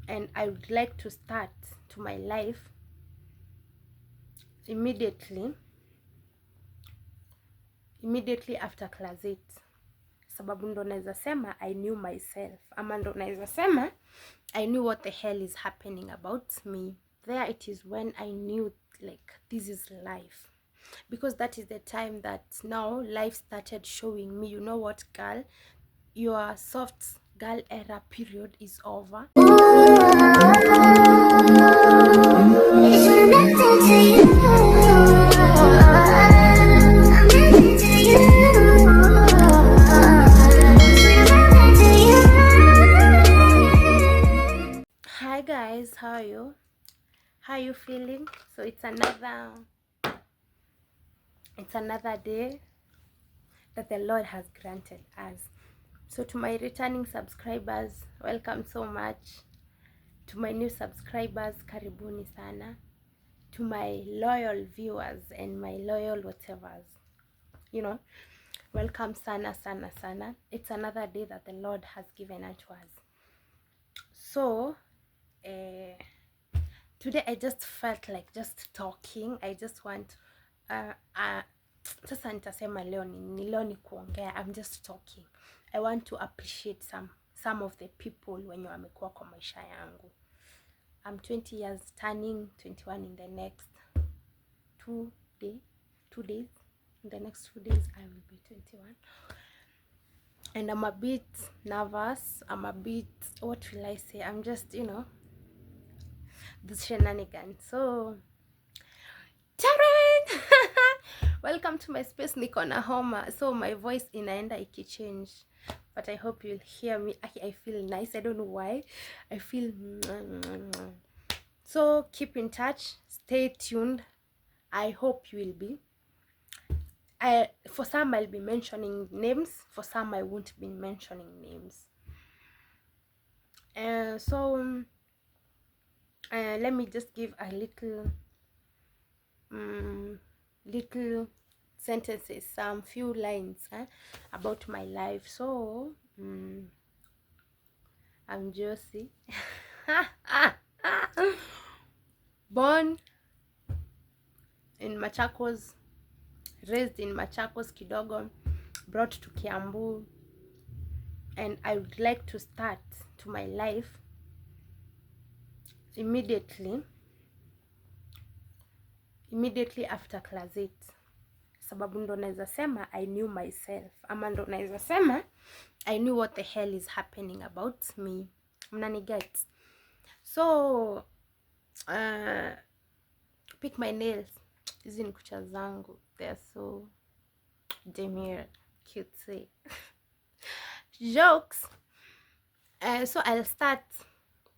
and I would like to start to my life immediately after class 8, sababu ndo naweza sema I knew myself, ama ndo naweza sema I knew what the hell is happening about me. There it is when I knew like this is life, because that is the time that now life started showing me, you know what girl, your soft girl era period is over. Hi guys, how are you feeling? So it's another day that the Lord has granted us. So to my returning subscribers, welcome so much. To my new subscribers, karibuni sana. To my loyal viewers and my loyal whatevers, you know, welcome sana sana sana. It's another day that the Lord has given unto us. So today I just felt like just talking. I just want sasa nitasema leo ni kuongea. I'm just talking. I want to appreciate some of the people wenye wamekuwa kwa maisha yangu. I'm 20 years, turning 21 in the next 2 days. In the next 2 days I will be 21, and I'm a bit nervous. I'm a bit, what will I say, I'm just, you know, the shenanigans. So Taryn welcome to my space. Niko na homa, so my voice inaenda ikichange, but I hope you'll hear me. I feel nice. I don't know why I feel so. Keep in touch, stay tuned. I hope you will be. For some I'll be mentioning names, for some I won't be mentioning names. So let me just give a little sentences, some few lines about my life. So I'm Josie. Born in Machakos, raised in Machakos kidogo, brought to Kiambu, and I would like to start to my life immediately after class 8, sababu ndo naweza sema I knew myself, ama ndo naweza sema I knew what the hell is happening about me. Mnani get? So pick my nails. Hizi ni kucha zangu, they are so demure, cute. Jokes. So I'll start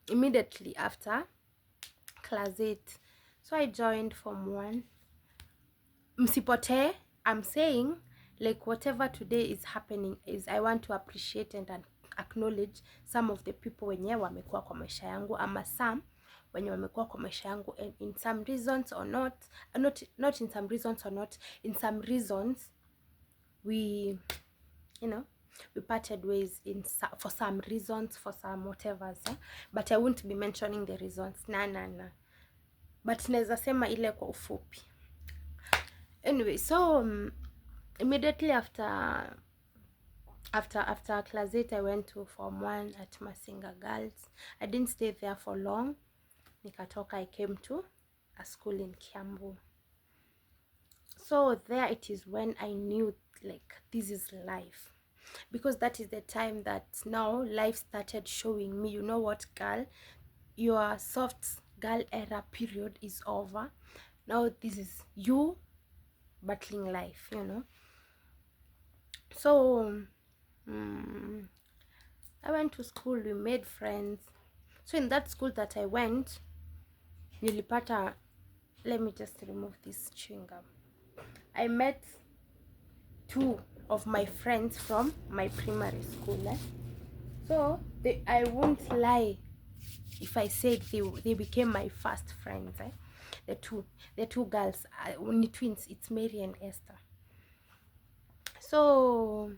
immediately after class 8. So I joined Form 1. Msipote, I'm saying like whatever today is happening is I want to appreciate and acknowledge some of the people wenye wamekuwa kwa maisha yangu, ama some wenye wamekuwa kwa maisha yangu, and in some reasons or not in some reasons or not, in some reasons we, you know, we parted ways for some reasons, for some whatevers, but I won't be mentioning the reasons. Na but naweza sema ile kwa ufupi. Anyway, so immediately after class 8 I went to Form 1 at Masinga Girls. I didn't stay there for long. Nikatoka, I came to a school in Kiambu. So there it is when I knew like this is life, because that is the time that now life started showing me, you know what girl, your soft girl era period is over. Now this is you battling life, you know. So I went to school, we made friends. So in that school that I went, nilipata, let me just remove this chewing gum. I met 2 of my friends from my primary school. So I won't lie if I said they became my first friends. The two girls, only twins. It's Mary and Esther. So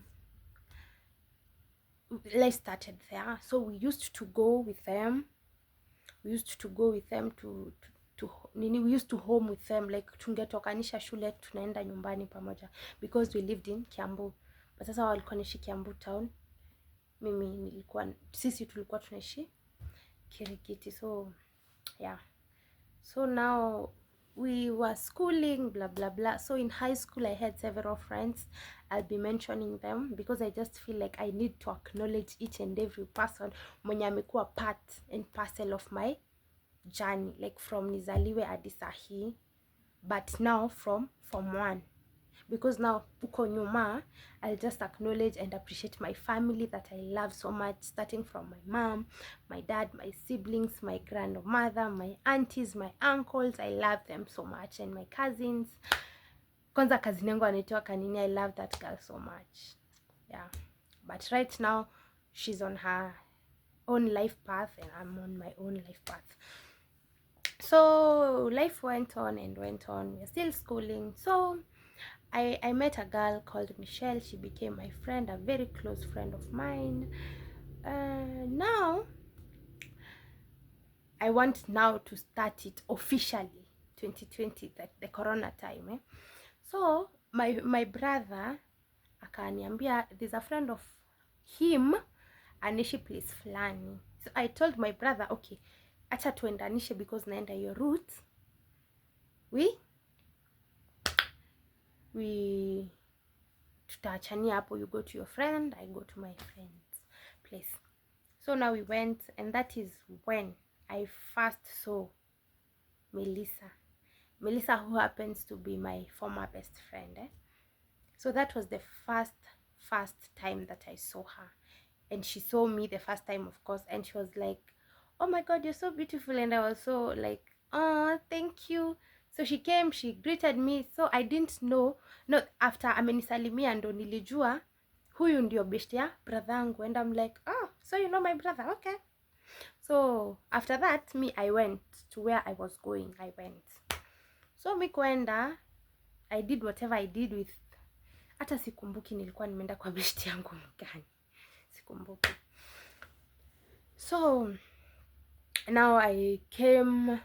life started there. So we used to go with them we used to go with them to nini, we used to home with them, like tungetokanisha shule tunaenda nyumbani pamoja because we lived in Kiambu, but sasa walikuwa naishi Kiambu town, sisi tulikuwa tunaishi Kirigiti. So yeah, so now we were schooling, blah blah blah. So in high school I had several friends. I'll be mentioning them because I just feel like I need to acknowledge each and every person mwenye amekuwa part and parcel of my journey, like from nizaliwe hadi sahi, but now from Form 1, because now uko nyuma, I'll just acknowledge and appreciate my family that I love so much, starting from my mom, my dad, my siblings, my grandmother, my aunties, my uncles. I love them so much, and my cousins. Kwanza cousin yangu anaitwa Kanini, I love that girl so much. Yeah, but right now she's on her own life path and I'm on my own life path. So life went on and went on. We're still schooling. So I met a girl called Michelle. She became my friend, a very close friend of mine. Now I want now to start it officially, 2020, the corona time. So my brother akaniambia there's a friend of him anaishi place fulani. So I told my brother, okay, acha tuendanishe because naenda your route. We tutaachania hapo, you go to your friend, I go to my friend's place. So now we went, and that is when I first saw Melissa, who happens to be my former best friend. So that was the first time that I saw her, and she saw me the first time, of course, and she was like, oh my god, you're so beautiful. And I was so like, oh, thank you. So she came, she greeted me. So I didn't know, no, after amenisalimia ndo nilijua huyu ndio best ya brother yangu. And I'm like, oh, so you know my brother, okay. So after that, I went to where I was going. So mi kwenda, I did whatever I did with, hata sikumbuki nilikuwa nimeenda kwa best yangu mgani, sikumbuki. So now I came,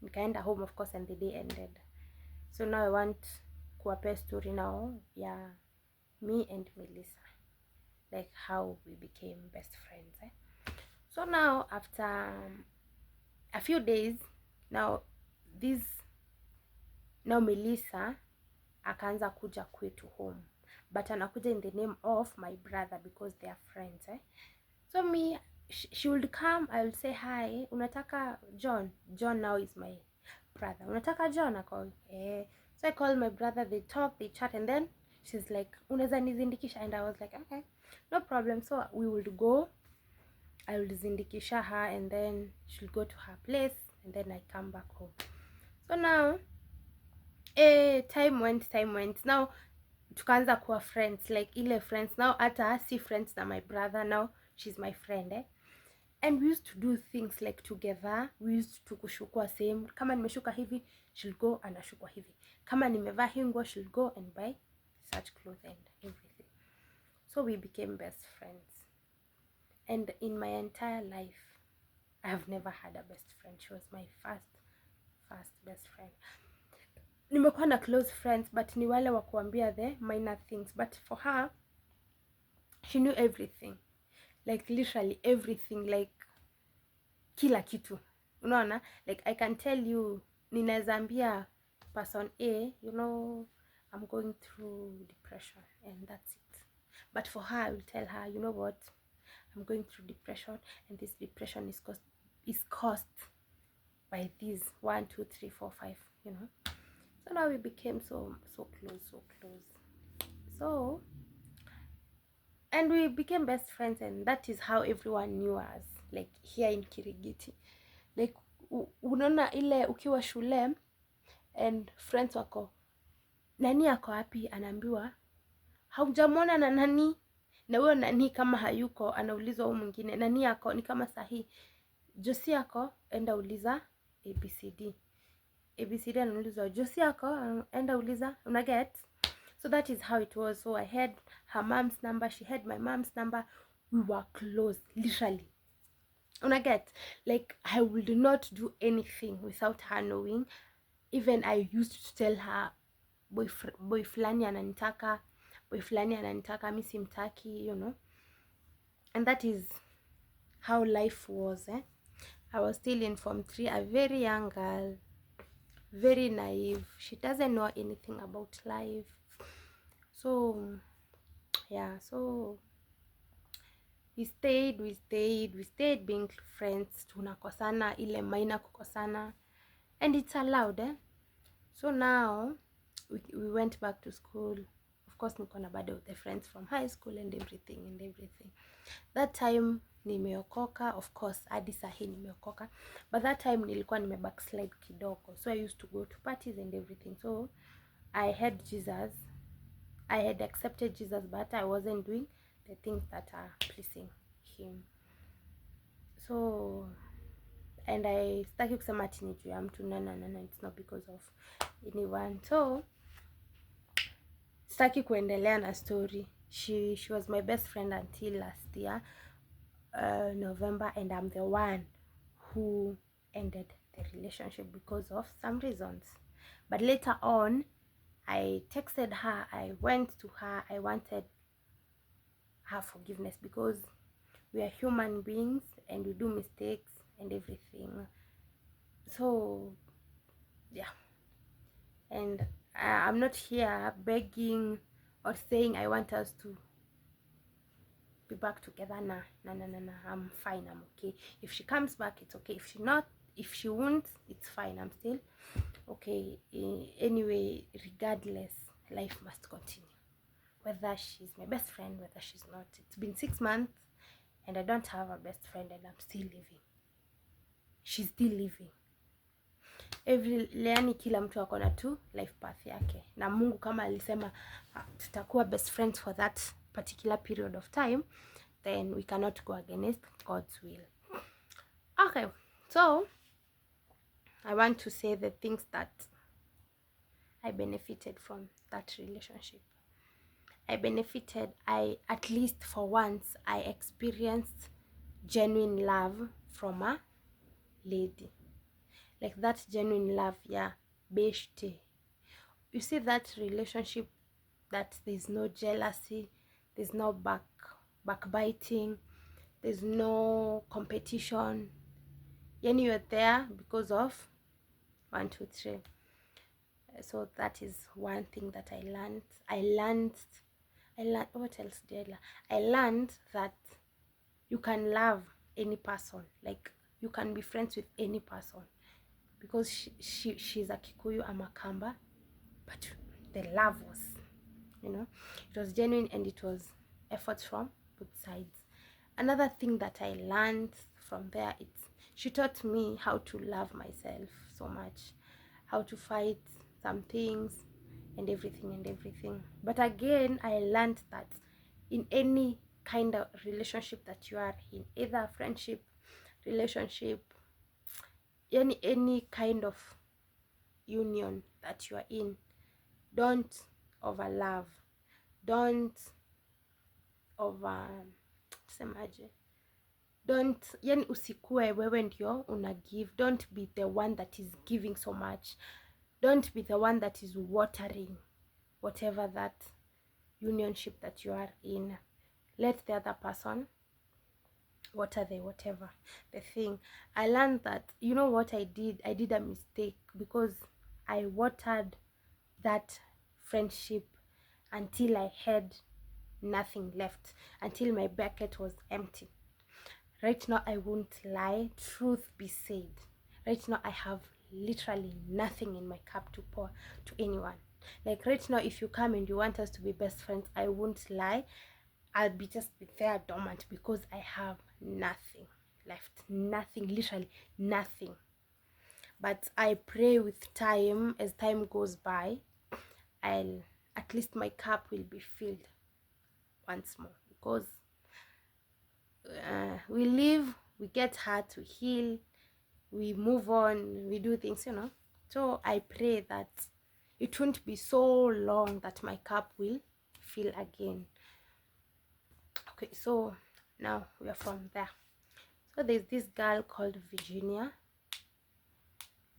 nikaenda home, of course, and the day ended. So now I want kuwapea story now, yeah, me and Melissa, like how we became best friends. So now after a few days, now Melissa akaanza kuja kwetu home, but anakuja in the name of my brother because they are friends. So she would come, I will say hi, unataka John now is my brother, unataka John? I call so I call my brother, they talk, they chat, and then she's like, unaweza nizindikisha? And I was like, okay, no problem. So we would go, I will zindikisha her, and then she'll go to her place, and then I come back home. So now time went. Now tukaanza kuwa friends, like ile friends now, hata si friends na my brother, now she's my friend. And we used to do things like together. We used to kushukua same, kama nimeshuka hivi she'll go anashukwa hivi, kama nimevaa hii nguo she'll go and buy such clothes and everything. So we became best friends, and in my entire life I have never had a best friend. She was my first best friend. Nimekuwa na close friends, but ni wale wa kuambia the minor things, but for her she knew everything, like literally everything, like kila kitu, unaona, like I can tell you, ninaweza ambia person A, you know, I'm going through depression, and that's it. But for her, I will tell her, you know what, I'm going through depression, and this depression is caused by these 1, 2, 3, 4, 5, you know. So now we became so close. So, and we became best friends, and that is how everyone knew us, like here in Kirigiti. Like unaona ile ukiwa shule and friends wako, nani yako wapi, anaambiwa haujamwona na nani, na huyo nani kama hayuko anaulizwa huyu mwingine, nani yako, ni kama sahi Josie yako, enda uliza ABCD anaulizwa Josie yako, enda uliza, una get. So that is how it was. So I had her mom's number, she had my mom's number. We were close, literally Una get, like, I would not do anything without her knowing. Even I used to tell her boy fulani ananitaka, mi simtaki, you know. And that is how life was. I was still in Form 3, a very young girl, very naive. She doesn't know anything about life. So yeah, so we stayed being friends. Tunakosana, ile minor kukosana, and it's allowed. So now we went back to school. Of course niko na bado the friends from high school and everything. That time nimeokoka, of course hadi sahi nimeokoka, but that time nilikuwa backslide kidogo. So I used to go to parties and everything. So I had Jesus, I had accepted Jesus, but I wasn't doing the things that are pleasing him. So, and I staki kusema ati ni juu ya mtu, no, it's not because of anyone. So staki kuendelea na story. She was my best friend until last year, November, and I'm the one who ended the relationship because of some reasons. But later on, I texted her, I went to her, I wanted her forgiveness because we are human beings and we do mistakes and everything. So yeah, and I'm not here begging or saying I want us to be back together. Nah, I'm fine, I'm okay. If she comes back, it's okay. If she won't, it's fine, I'm still okay. Anyway, regardless, life must continue, whether she's my best friend, whether she's not. It's been 6 months and I don't have a best friend, and I'm still living. She's still living. Yani kila mtu akona tu life path yake, na Mungu kama alisema tutakuwa best friends for that particular period of time, then we cannot go against God's will. Okay, so I want to say the things that I benefited from that relationship. At least for once, I experienced genuine love from a lady. Like that genuine love, yeah, beshte. You see that relationship that there's no jealousy, there's no backbiting, there's no competition. Yani you're there because of 1, 2, 3. So that is one thing that I learned. What else did I learn? I learned that you can love any person. Like you can be friends with any person, because she's a Kikuyu, I'm a Kamba, but the love was, it was genuine and it was efforts from both sides. Another thing that I learned from there, she taught me how to love myself so much, how to fight some things and everything. But again, I learned that in any kind of relationship that you are in, either friendship, relationship, any kind of union that you are in, don't over love, don't yani usikue wewe ndio una give. Don't be the one that is giving so much. Don't be the one that is watering whatever that unionship that you are in. Let the other person water the thing. I learned that, you know what I did a mistake, because I watered that friendship until I had nothing left, until my bucket was empty. Right now, I won't lie, truth be said, right now I have literally nothing in my cup to pour to anyone. Like right now, if you come and you want us to be best friends, I won't lie, I'll just be there dormant, because I have nothing left. Nothing, literally nothing. But I pray with time, as time goes by, at least my cup will be filled once more, because we live, we get hurt, we heal, we move on, we do things, So I pray that it won't be so long that my cup will fill again. Okay, so now we are from there. So there's this girl called Virginia.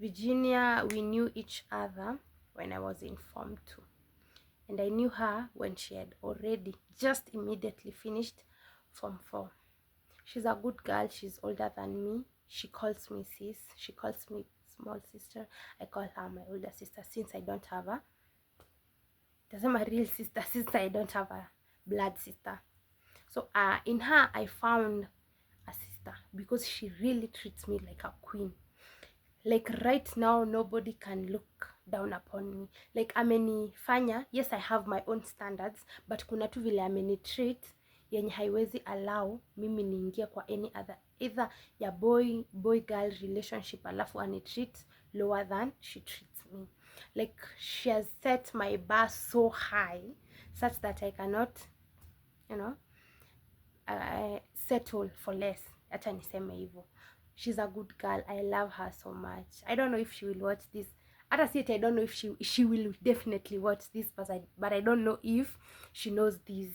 Virginia, we knew each other when I was in Form 2. And I knew her when she had already just immediately finished Form 4. She's a good girl. She's older than me. She calls me sis. She calls me small sister. I call her my older sister since I don't have a, doesn't my real sister, I don't have a blood sister. So in her I found a sister because she really treats me like a queen. Like right now nobody can look down upon me. Like amenifanya, yes I have my own standards, but kuna tu vile amenitreat yenye haiwezi allow mimi niingie kwa any other either ya boy girl relationship alafu anitreat lower than she treats me. Like she has set my bar so high such that I cannot, you know, settle for less. Acha niseme hivyo. She's a good girl. I love her so much. I don't know if she will watch this. Hata si I don't know if she will definitely watch this, but I don't know if she knows this.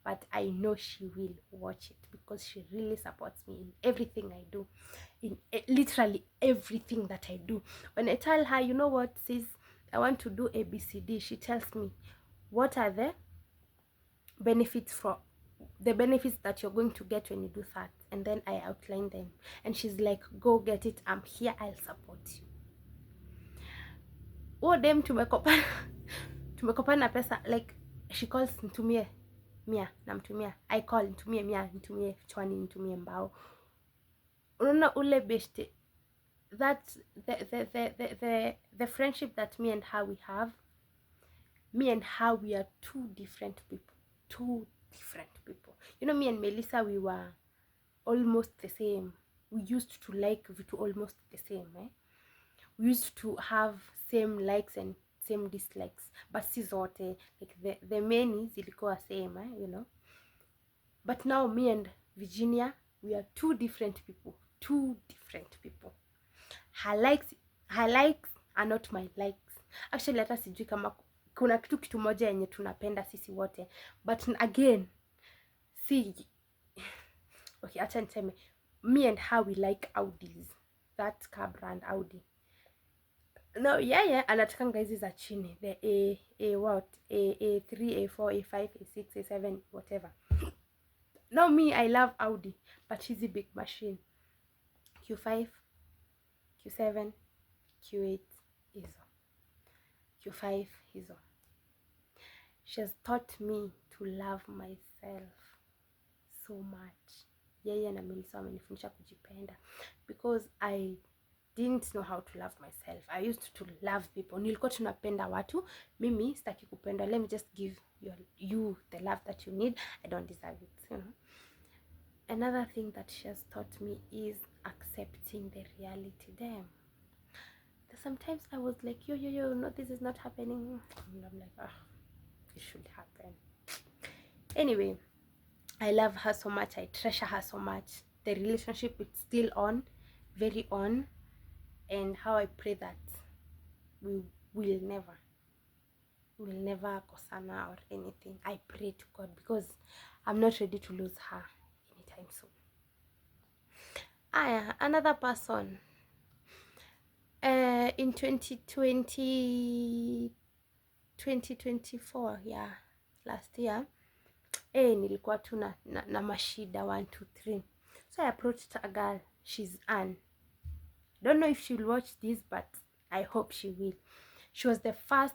But I know she will watch it because she really supports me in everything I do. In literally everything that I do. When I tell her, you know what, sis, I want to do ABCD, she tells me, what are the benefits that you're going to get when you do that, and then I outline them, and she's like, go get it, I'm here, I'll support you. Oh dem tumekopana pesa, like she calls nitumie mia namtumia, I call nitumie mia, nitumie chwani, nitumie mbao. Unaona ule beshte, that's the friendship that me and her we have. Me and her, we are two different people. You know, me and Melissa, we were almost the same. We used to like vitu almost the same, eh? We used to have same likes and same dislikes, but si zote, like the many zilikuwa same, eh? You know. But now me and Virginia, we are two different people. Her likes are not my likes. Actually, hata sijui kama kuna kitu moja yenye tunapenda sisi wote, but again, see, okay, acha niseme, me and her, we like Audis, that car brand Audi. No, yeah, anatakanga hizi za chini, the A3, A4, A5, A6, A7, whatever. No, me, I love Audi, but she's a big machine. Q5, Q7, Q8, hizo. Q5, hizo. She has taught me to love myself so much. Yeye na Melissa wamenifundisha kujipenda, because I didn't know how to love myself. I used to love people. Nilikuwa tunapenda watu, mimi sitaki kupenda. Let me just give you the love that you need. I don't deserve it, you know. Another thing that she has taught me is accepting the reality. Damn. Sometimes I was like, yo, no, this is not happening. And I'm like, it should happen. Anyway, I love her so much. I treasure her so much. The relationship is still on, very on. And how I pray that we will never kosana or anything. I pray to God because I'm not ready to lose her anytime soon. Another person. In 2024, yeah, last year, nilikuwa tu na mashida 1 2 3. So I approached a girl. She's Anne. Don't know if she'll watch this, but I hope she will. She was the first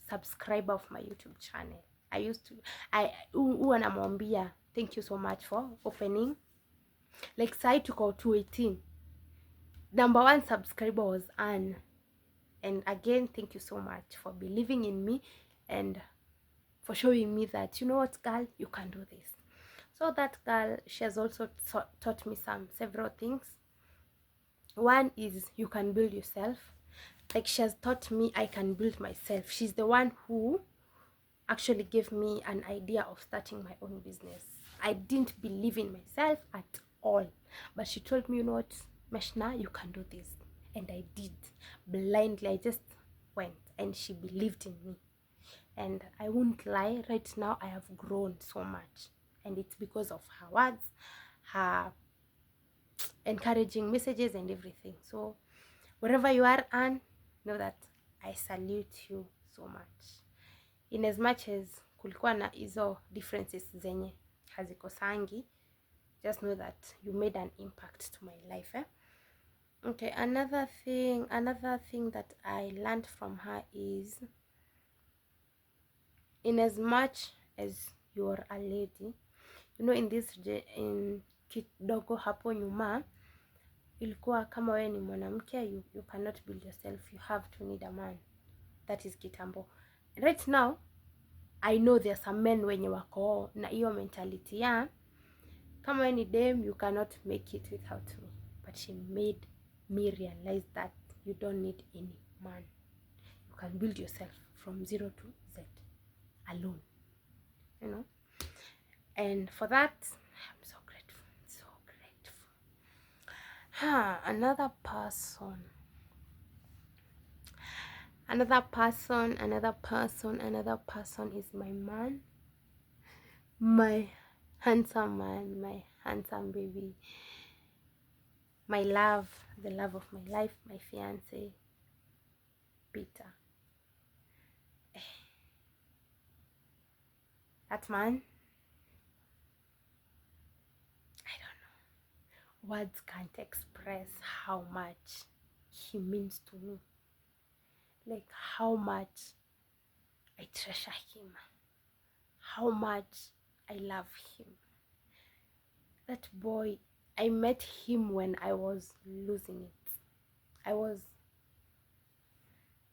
subscriber of my YouTube channel. Namwambia thank you so much for opening. Like sai tuko 218. Number 1 subscriber was Anne. And again, thank you so much for believing in me and for showing me that, you know what, girl, you can do this. So that girl, she has also taught me several things. One is you can build yourself. Like she has taught me I can build myself. She's the one who actually gave me an idea of starting my own business. I didn't believe in myself at all. But she told me, you know what, Meshna, you can do this. And I did. Blindly, I just went. And she believed in me. And I won't lie, right now I have grown so much. And it's because of her words, her encouraging messages and everything. So wherever you are, Anne, know that I salute you so much. In as much as kulikuwa na hizo differences zenye hazikosangi, just know that you made an impact to my life. Okay, another thing that I learned from her is, in as much as you're a lady, you know, in kidogo hapo nyuma ilikuwa kama wewe ni mwanamke, you cannot build yourself, you have to need a man. That is kitambo. Right now I know there are some men wenye wako na hiyo mentality ya kama wewe ni dem, you cannot make it without me. But she made me realize that you don't need any man. You can build yourself from 0 to Z alone, you know. And for that, I'm so grateful, so grateful. Another person is my man, my handsome man, my handsome baby, my love, the love of my life, my fiance, Peter. That man, I don't know, words can't express how much he means to me, like how much I treasure him, how much I love him. That boy, I met him when I was losing it.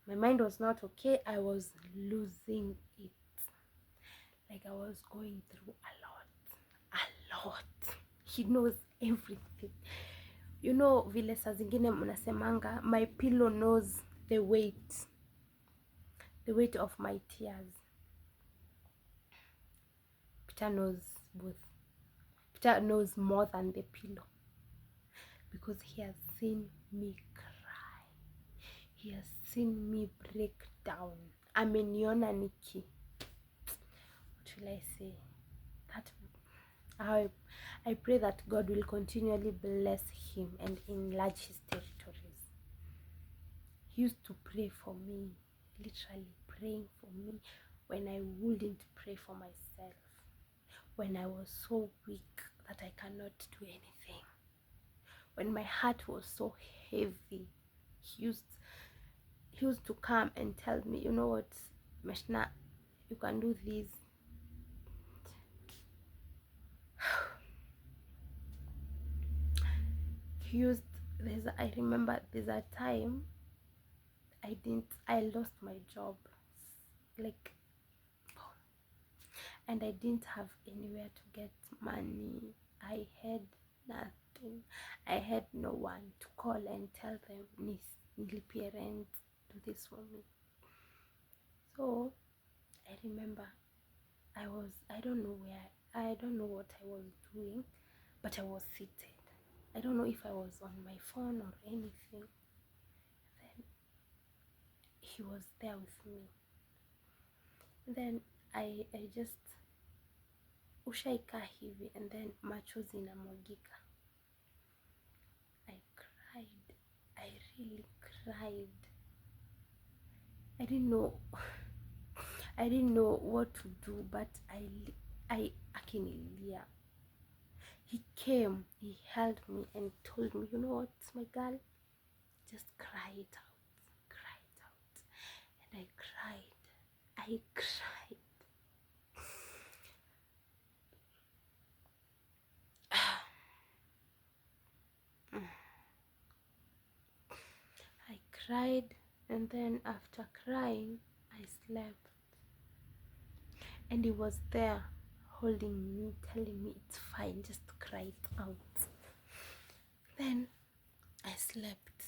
My mind was not okay. I was losing it. Like I was going through a lot. He knows everything. You know, vile saa zingine mnasemanga, my pillow knows the weight of my tears. Peter knows both. Peter knows more than the pillow, because he has seen me cry. He has seen me break down. Ameniona niki. What will I say? I pray that God will continually bless him and enlarge his territories. He used to pray for me, literally praying for me when I wouldn't pray for myself, when I was so weak that I cannot do anything, when my heart was so heavy. He used to come and tell me, you know what, Meshna, you can do this. I remember there's a time I lost my job, like, and I didn't have anywhere to get money. I had nothing. I had no one to call and tell them, nilipie rent, do this for me. So I remember I don't know what I was doing, but I was seated. I don't know if I was on my phone or anything. Then he was there with me. Then I just ushaika hivi, and then machozi inamwagika. I cried. I really cried. I didn't know what to do, but I akinilia. He came, he held me and told me, you know what, my girl, just cry it out. And I cried. I cried, and then after crying, I slept. And he was there holding me, telling me it's fine, just cry it out. Then I slept.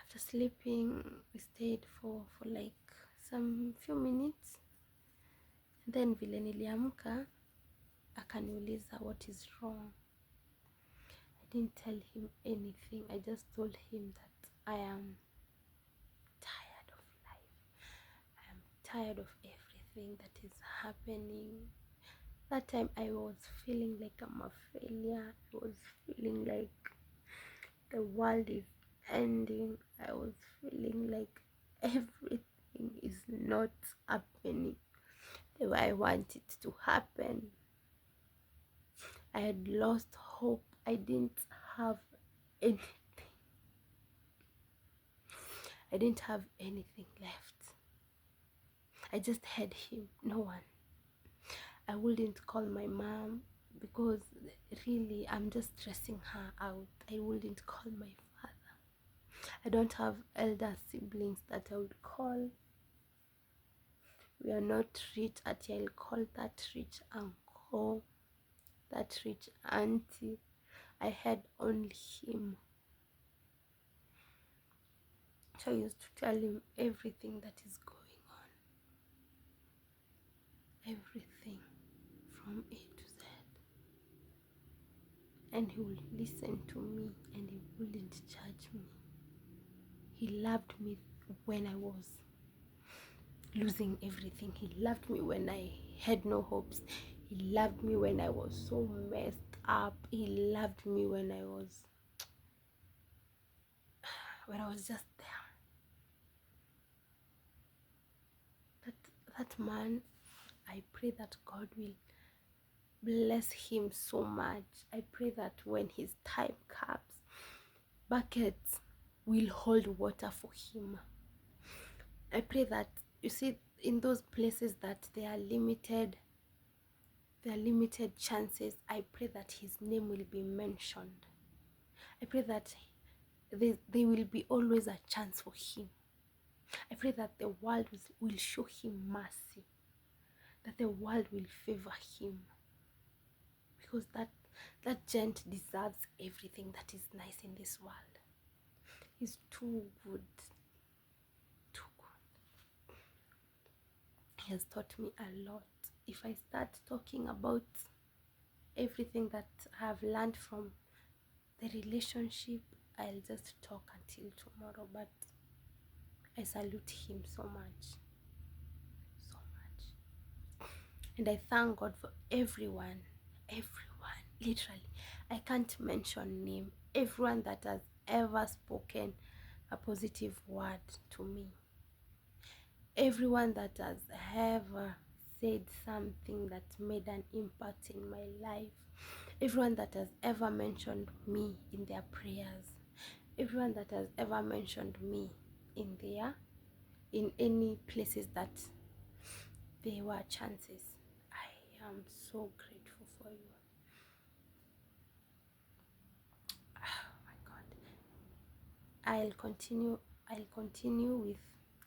After sleeping, we stayed for like some few minutes. And then vile niliamka, akaniuliza what is wrong. I didn't tell him anything. I just told him that I am tired of life. I am tired of everything that is happening. That time I was feeling like I'm a failure. I was feeling like the world is ending. I was feeling like everything is not happening the way I want it to happen. I had lost hope. I didn't have anything. I didn't have anything left. I just had him, no one. I wouldn't call my mom because really I'm just stressing her out. I wouldn't call my father. I don't have elder siblings that I would call. We are not rich at I'll call that rich uncle, that rich auntie. I had only him. So I used to tell him everything that is going on. Everything from A to Z. And he would listen to me and he wouldn't judge me. He loved me when I was losing everything. He loved me when I had no hopes. He loved me when I was so messed up. He loved me when I was just there. That man, I pray that God will bless him so much. I pray that when his time comes, buckets will hold water for him. I pray that, you see, in those places that there are limited chances, I pray that his name will be mentioned. I pray that there will be always a chance for him. I pray that the world will show him mercy, that the world will favor him, because that gent deserves everything that is nice in this world. He's too good, too good. He has taught me a lot. If I start talking about everything that I have learned from the relationship, I'll just talk until tomorrow. But I salute him so much, so much. And I thank God for everyone, literally. I can't mention name. Everyone that has ever spoken a positive word to me. Everyone that has ever said something that made an impact in my life. Everyone that has ever mentioned me in their prayers. Everyone that has ever mentioned me in any places that there were chances. I am so grateful for you. Oh my God. I'll continue with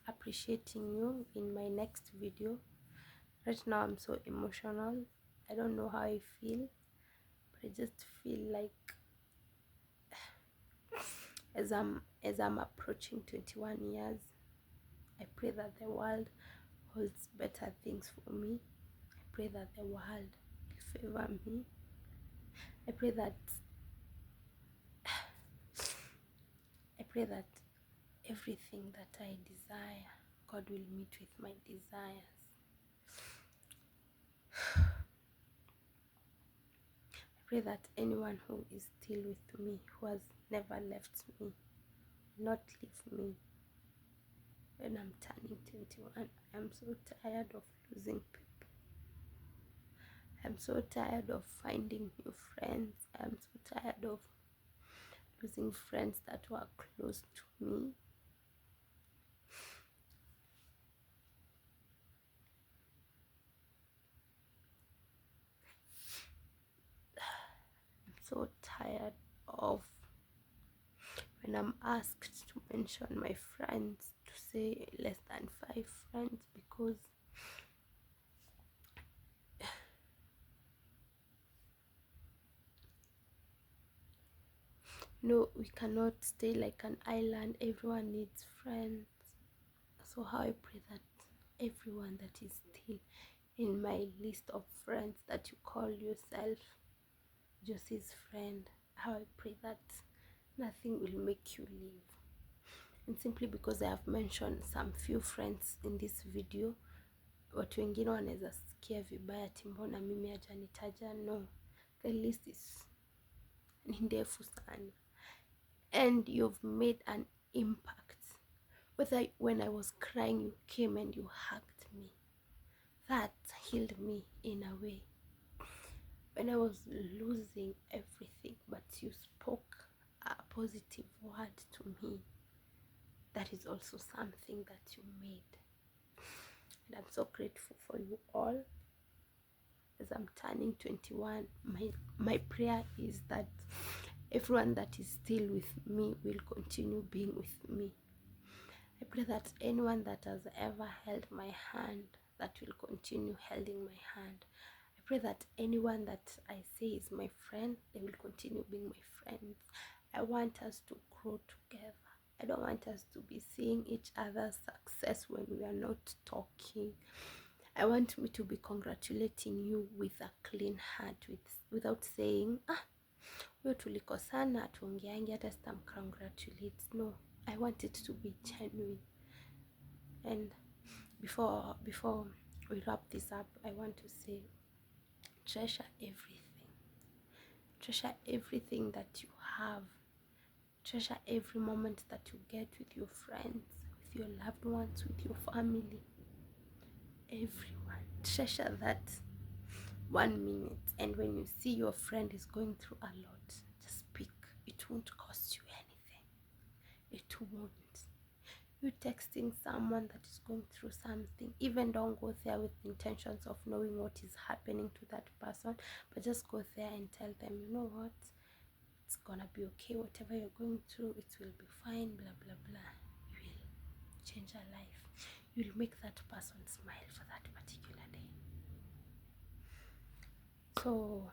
appreciating you in my next video. Right now I'm so emotional. I don't know how I feel, but I just feel like as I'm approaching 21 years, I pray that the world holds better things for me. I pray that the world will favor me. I pray that everything that I desire, God will meet with my desires. I pray that anyone who is still with me, who has never left me, not leave me when I'm turning 21. I'm so tired of losing people. I'm so tired of finding new friends. I'm so tired of losing friends that were close to me. I'm so tired of when I'm asked to mention my friends, to say less than 5 friends, because no, we cannot stay like an island. Everyone needs friends. So how I pray that everyone that is still in my list of friends that you call yourself Josie's friend, how I pray that nothing will make you leave. And simply because I have mentioned some few friends in this video, watu wengine wanaweza sikia vibaya ati mbona mimi hajanitaja. No, the list ni ndefu sana, and you've made an impact. Whether when I was crying you came and you hugged me, that healed me in a way. When I was losing everything, but you spoke a positive word to me, that is also something that you made. And I'm so grateful for you all. As I'm turning 21, my prayer is that everyone that is still with me will continue being with me. I pray that anyone that has ever held my hand, that will continue holding my hand. I pray that anyone that I say is my friend, they will continue being my friends. I want us to grow together. I don't want us to be seeing each other's success when we are not talking. I want me to be congratulating you with a clean heart, without saying, wewe tulikosana, hatuongeangi, hata sitamcongratulate. No, I want it to be genuine. And before we wrap this up, I want to say, treasure everything. Treasure everything that you have. Treasure every moment that you get with your friends, with your loved ones, with your family. Everyone. Treasure that 1 minute. And when you see your friend is going through a lot, just speak. It won't cost you anything. It won't. You texting someone that is going through something, even don't go there with intentions of knowing what is happening to that person, but just go there and tell them, you know what, it's gonna be okay, whatever you're going through, it will be fine, blah blah blah. You will change a life. You'll make that person smile for that particular day. So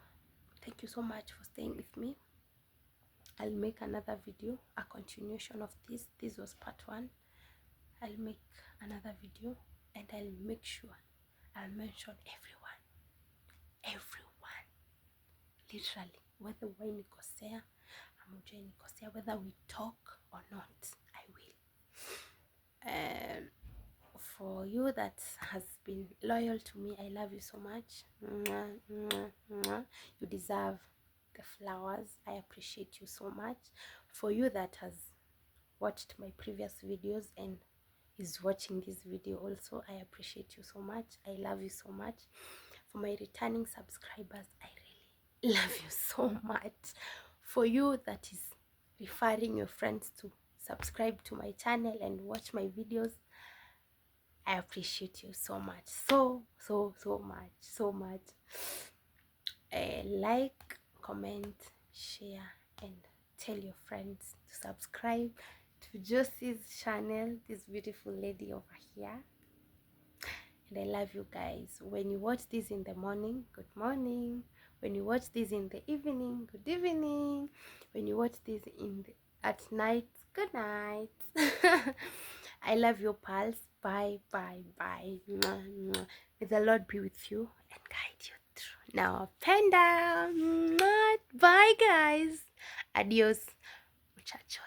thank you so much for staying with me. I'll make another video, a continuation of this. This was part 1. I'll make another video, and I'll make sure I'll mention everyone, literally, whether nikosea ama nikosea, whether we talk or not, I will. For you that has been loyal to me, I love you so much. Mwah, mwah, mwah. You deserve the flowers. I appreciate you so much. For you that has watched my previous videos and is watching this video also, I appreciate you so much. I love you so much. For my returning subscribers, I really love you so much. For you that is referring your friends to subscribe to my channel and watch my videos, I appreciate you so much. So much. Like, comment, share, and tell your friends to subscribe to Josie's channel, this beautiful lady over here. And I love you guys. When you watch this in the morning, good morning. When you watch this in the evening, good evening. When you watch this at night, good night. I love you, pals. Bye. Mwah, mwah. May the Lord be with you and guide you through. Now, panda. Bye, guys. Adios, muchachos.